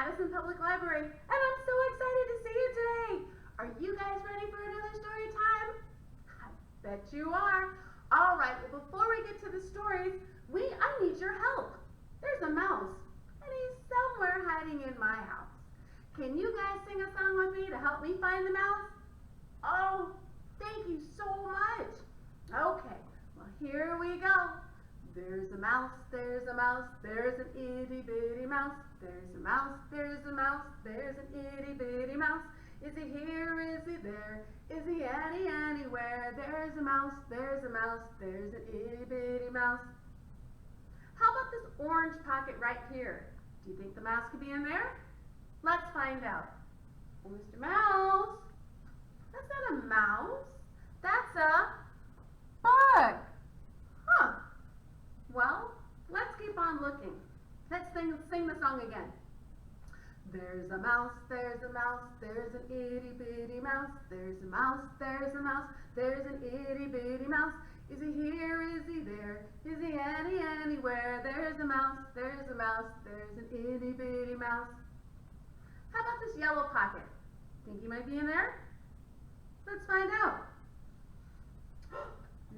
Matteson Public Library, and I'm so excited to see you today. Are you guys ready for another story time? I bet you are. All right, well, before we get to the stories, I need your help. There's a mouse, and he's somewhere hiding in my house. Can you guys sing a song with me to help me find the mouse? Oh, thank you so much. Okay, well, here we go. There's a mouse, there's a mouse, there's an itty bitty mouse. There's a mouse, there's a mouse, there's an itty bitty mouse. Is he here, is he there, is he anywhere? There's a mouse, there's a mouse, there's an itty bitty mouse. How about this orange pocket right here? Do you think the mouse could be in there? Let's find out. Oh, Mr. Mouse, that's not a mouse, that's a bug. Huh. Well, let's keep on looking. Let's sing the song again. There's a mouse, there's a mouse, there's an itty bitty mouse. There's a mouse, there's a mouse, there's an itty bitty mouse. Is he here, is he there, is he anywhere? There's a mouse, there's a mouse, there's an itty bitty mouse. How about this yellow pocket? Think he might be in there? Let's find out.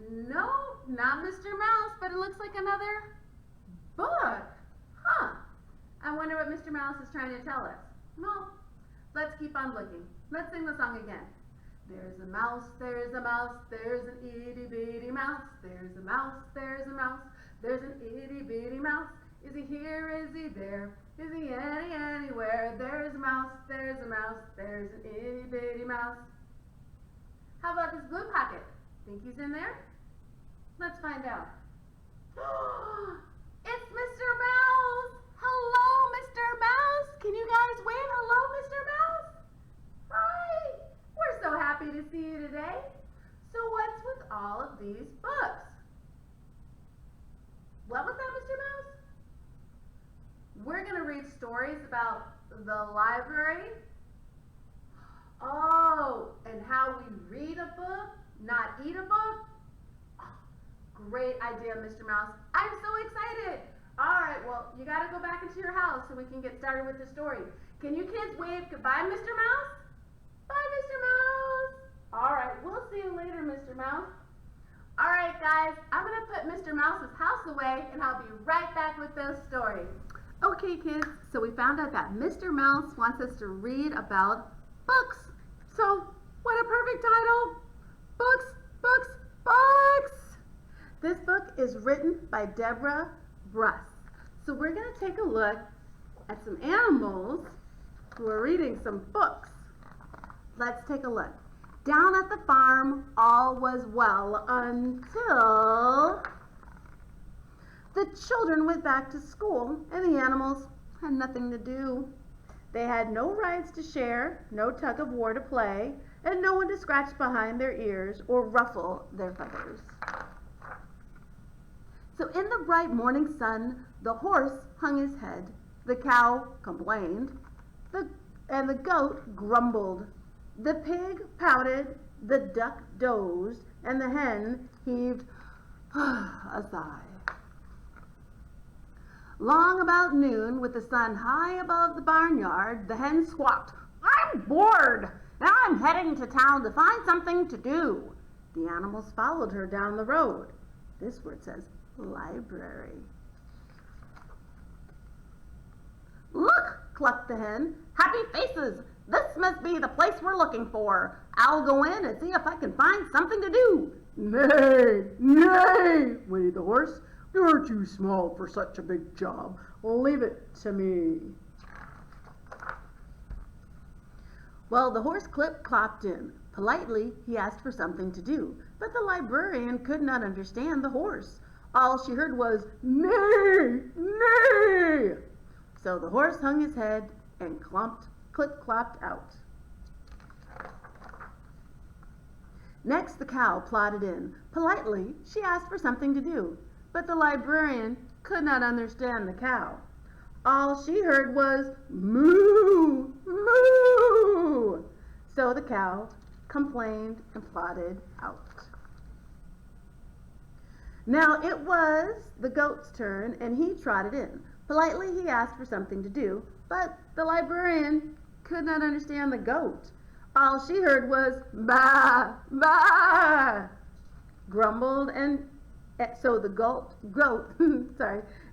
No, not Mr. Mouse, but it looks like another book. Huh. I wonder what Mr. Mouse is trying to tell us. Well, let's keep on looking. Let's sing the song again. There's a mouse, there's a mouse, there's an itty bitty mouse. There's a mouse, there's a mouse, there's an itty bitty mouse. Is he here, is he there, is he anywhere? There's a mouse, there's a mouse, there's an itty bitty mouse. How about this blue pocket? Think he's in there? Let's find out. It's Mr. Mouse! Hello, Mr. Mouse! Can you guys wave hello, Mr. Mouse? Hi! We're so happy to see you today. So what's with all of these books? What was that, Mr. Mouse? We're going to read stories about the library. Oh, and how we read a book, not eat a book? Oh, great idea, Mr. Mouse. I'm so excited. All right, well, you got to go back into your house so we can get started with the story. Can you kids wave goodbye, Mr. Mouse? Bye, Mr. Mouse. All right, we'll see you later, Mr. Mouse. All right, guys, I'm going to put Mr. Mouse's house away, and I'll be right back with this story. Okay, kids, so we found out that Mr. Mouse wants us to read about books. So, what a perfect title. Books, books, books. This book is written by Deborah Bruss. So we're going to take a look at some animals who are reading some books. Let's take a look. Down at the farm, all was well until the children went back to school and the animals had nothing to do. They had no rides to share, no tug of war to play, and no one to scratch behind their ears or ruffle their feathers. So in the bright morning sun, the horse hung his head, the cow complained, and the goat grumbled. The pig pouted, the duck dozed, and the hen heaved a sigh. Long about noon, with the sun high above the barnyard, the hen squawked, "I'm bored! Now I'm heading to town to find something to do." The animals followed her down the road. This word says library. "Look," clucked the hen, "happy faces! This must be the place we're looking for. I'll go in and see if I can find something to do." "Nay, nay," whinnied the horse. "You're too small for such a big job. Leave it to me." Well, the horse clip-clopped in. Politely, he asked for something to do, but the librarian could not understand the horse. All she heard was, "Nay, nay." So the horse hung his head and clip-clopped out. Next, the cow plodded in. Politely, she asked for something to do, but the librarian could not understand the cow. All she heard was, "Moo, moo." So the cow complained and plodded out. Now it was the goat's turn, and he trotted in. Politely, he asked for something to do, But the librarian could not understand the goat. All she heard was "Bah, bah," grumbled and so the goat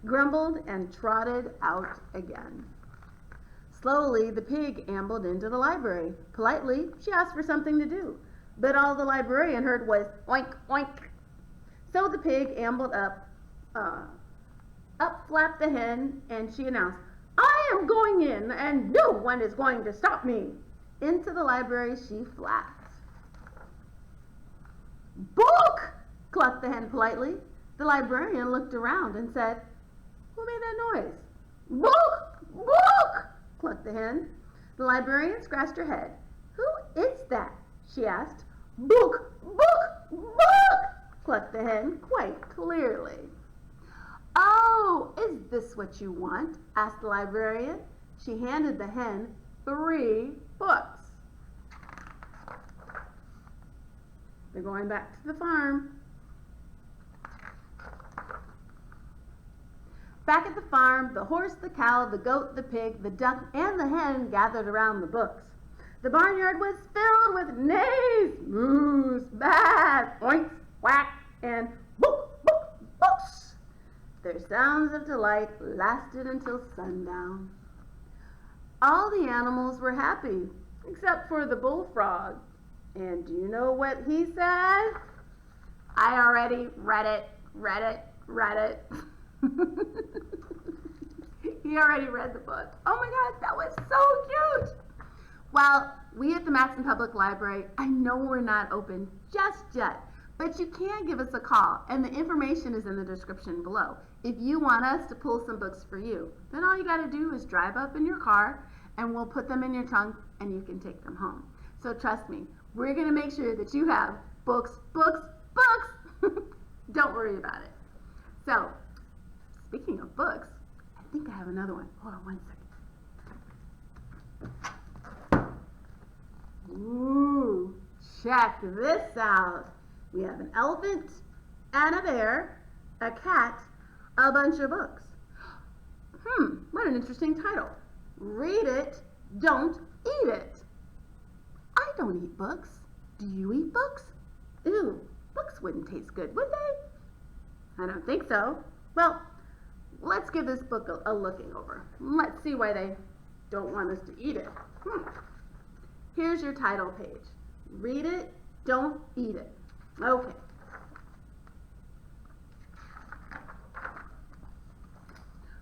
grumbled and trotted out again. Slowly the pig ambled into the library. Politely she asked for something to do, but all the librarian heard was oink oink. So the pig ambled up. Up flapped the hen, and she announced, "I am going in, and no one is going to stop me." Into the library she flapped. "Book!" clucked the hen politely. The librarian looked around and said, "Who made that noise?" "Book! Book!" clucked the hen. The librarian scratched her head. "Who is that?" she asked. "Book! Book! Book!" clucked the hen quite clearly. "Oh, is this what you want?" asked the librarian. She handed the hen 3 books. They're going back to the farm. Back at the farm, the horse, the cow, the goat, the pig, the duck, and the hen gathered around the books. The barnyard was filled with neighs, moos, bahs, oinks, whacks, and book, book, books. Their sounds of delight lasted until sundown. All the animals were happy, except for the bullfrog. And do you know what he said? "I already read it, read it, read it." He already read the book. Oh my God, that was so cute. Well, we at the Matteson Public Library, I know we're not open just yet, but you can give us a call, and the information is in the description below. If you want us to pull some books for you, then all you got to do is drive up in your car, and we'll put them in your trunk, and you can take them home. So trust me, we're going to make sure that you have books, books, books. Don't worry about it. So, speaking of books, I think I have another one. Hold on one second. Ooh, check this out. We have an elephant and a bear, a cat, a bunch of books. What an interesting title. Read it, don't eat it. I don't eat books. Do you eat books? Ew, books wouldn't taste good, would they? I don't think so. Well, let's give this book a looking over. Let's see why they don't want us to eat it. Here's your title page. Read it, don't eat it. Okay.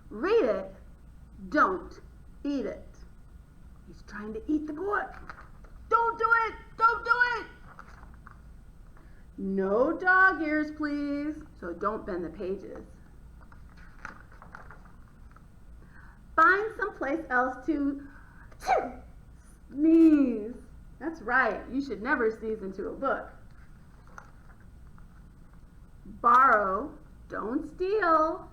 Read it, don't eat it. He's trying to eat the book. Don't do it! Don't do it! No dog ears, please. So don't bend the pages. Find someplace else to sneeze. That's right. You should never sneeze into a book. Borrow. Don't steal.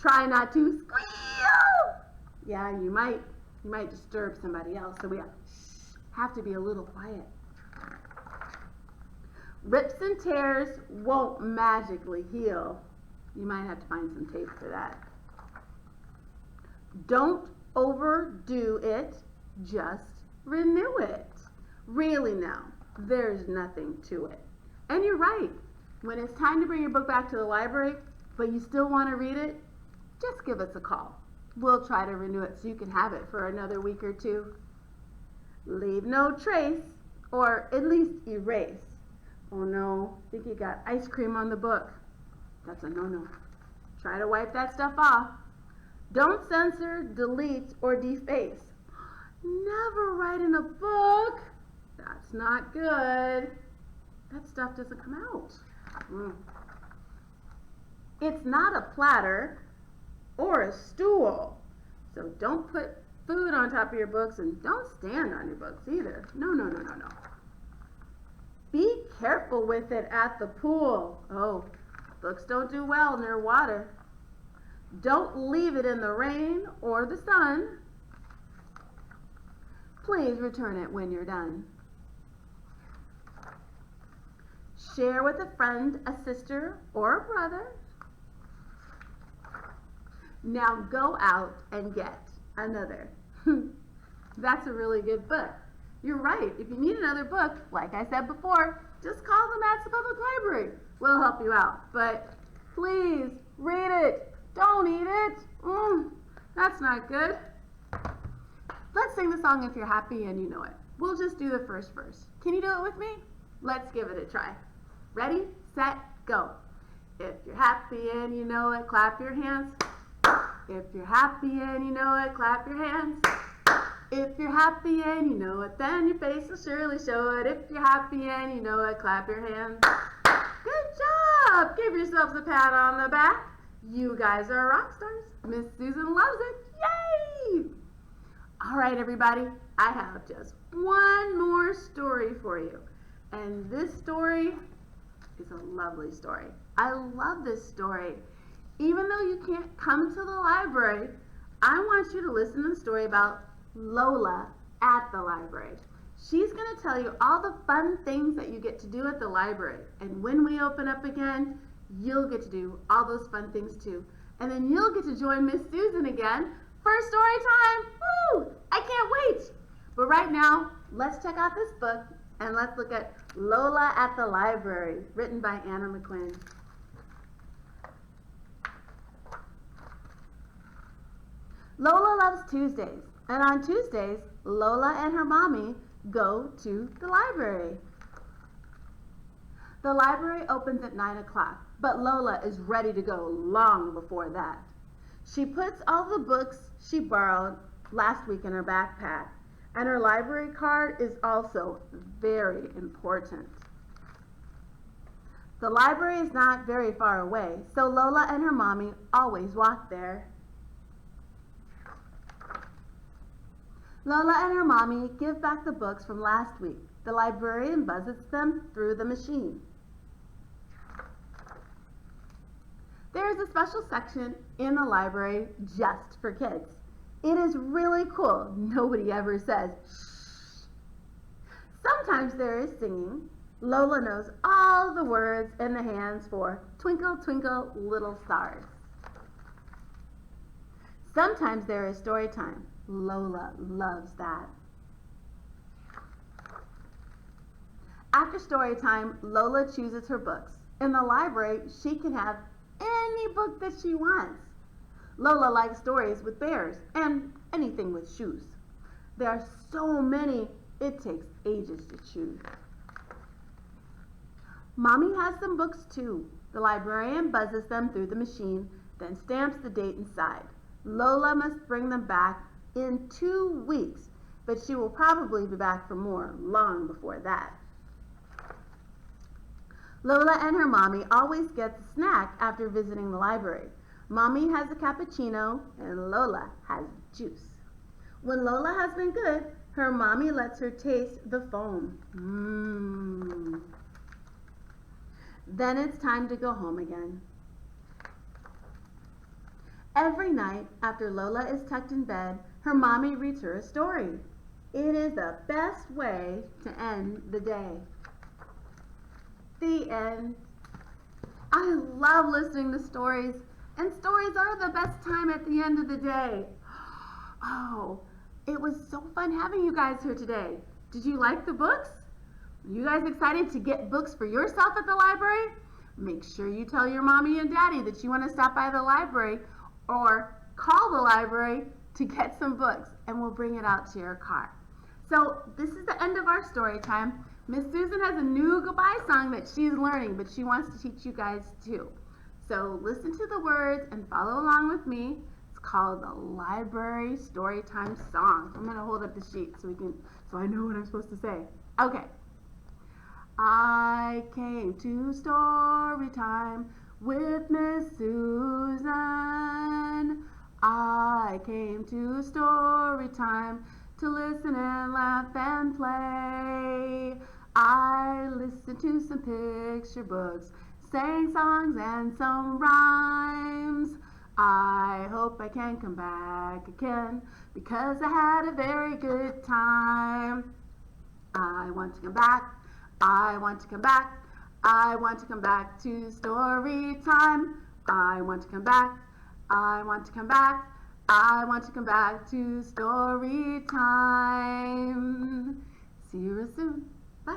Try not to squeal. Yeah, you might disturb somebody else, so we have to be a little quiet. Rips and tears won't magically heal. You might have to find some tape for that. Don't overdo it, just renew it. Really now, there's nothing to it. And you're right. When it's time to bring your book back to the library, but you still want to read it, just give us a call. We'll try to renew it so you can have it for another week or two. Leave no trace, or at least erase. Oh no, I think you got ice cream on the book. That's a no-no. Try to wipe that stuff off. Don't censor, delete, or deface. Never write in a book. That's not good. That stuff doesn't come out. It's not a platter or a stool. So don't put food on top of your books, and don't stand on your books either. No, no, no, no, no. Be careful with it at the pool. Oh, books don't do well near water. Don't leave it in the rain or the sun. Please return it when you're done. Share with a friend, a sister, or a brother. Now go out and get another. That's a really good book. You're right. If you need another book, like I said before, just call the Matteson Public Library. We'll help you out. But please, read it. Don't eat it. That's not good. Let's sing the song If You're Happy and You Know It. We'll just do the first verse. Can you do it with me? Let's give it a try. Ready, set, go. If you're happy and you know it, clap your hands. If you're happy and you know it, clap your hands. If you're happy and you know it, then your face will surely show it. If you're happy and you know it, clap your hands. Good job! Give yourselves a pat on the back. You guys are rock stars. Miss Susan loves it. Yay! All right, everybody. I have just one more story for you. And this story is a lovely story. I love this story. Even though you can't come to the library, I want you to listen to the story about Lola at the library. She's going to tell you all the fun things that you get to do at the library. And when we open up again, you'll get to do all those fun things too. And then you'll get to join Miss Susan again for story time. Woo! I can't wait. But right now, let's check out this book and let's look at Lola at the Library, written by Anna McQuinn. Lola loves Tuesdays, and on Tuesdays, Lola and her mommy go to the library. The library opens at 9 o'clock, but Lola is ready to go long before that. She puts all the books she borrowed last week in her backpack, and her library card is also very important. The library is not very far away, so Lola and her mommy always walk there. Lola and her mommy give back the books from last week. The librarian buzzes them through the machine. There is a special section in the library just for kids. It is really cool. Nobody ever says, shh. Sometimes there is singing. Lola knows all the words and the hands for Twinkle, Twinkle, Little Stars. Sometimes there is story time. Lola loves that. After story time, Lola chooses her books. In the library, she can have any book that she wants. Lola likes stories with bears and anything with shoes. There are so many, it takes ages to choose. Mommy has some books too. The librarian buzzes them through the machine, then stamps the date inside. Lola must bring them back in 2 weeks, but she will probably be back for more long before that. Lola and her mommy always gets a snack after visiting the library. Mommy has a cappuccino and Lola has juice. When Lola has been good, her mommy lets her taste the foam. Then it's time to go home again. Every night after Lola is tucked in bed, her mommy reads her a story. It is the best way to end the day. The end. I love listening to stories, and stories are the best time at the end of the day. Oh, it was so fun having you guys here today. Did you like the books? Are you guys excited to get books for yourself at the library? Make sure you tell your mommy and daddy that you want to stop by the library or call the library to get some books, and we'll bring it out to your car. So this is the end of our story time. Miss Susan has a new goodbye song that she's learning, but she wants to teach you guys too. So listen to the words and follow along with me. It's called the Library Storytime Song. I'm gonna hold up the sheet so I know what I'm supposed to say. Okay. I came to story time with Miss Susan. I came to story time to listen and laugh and play. I listened to some picture books, sang songs and some rhymes. I hope I can come back again because I had a very good time. I want to come back. I want to come back. I want to come back to story time. I want to come back. I want to come back. I want to come back to story time. See you real soon. Bye.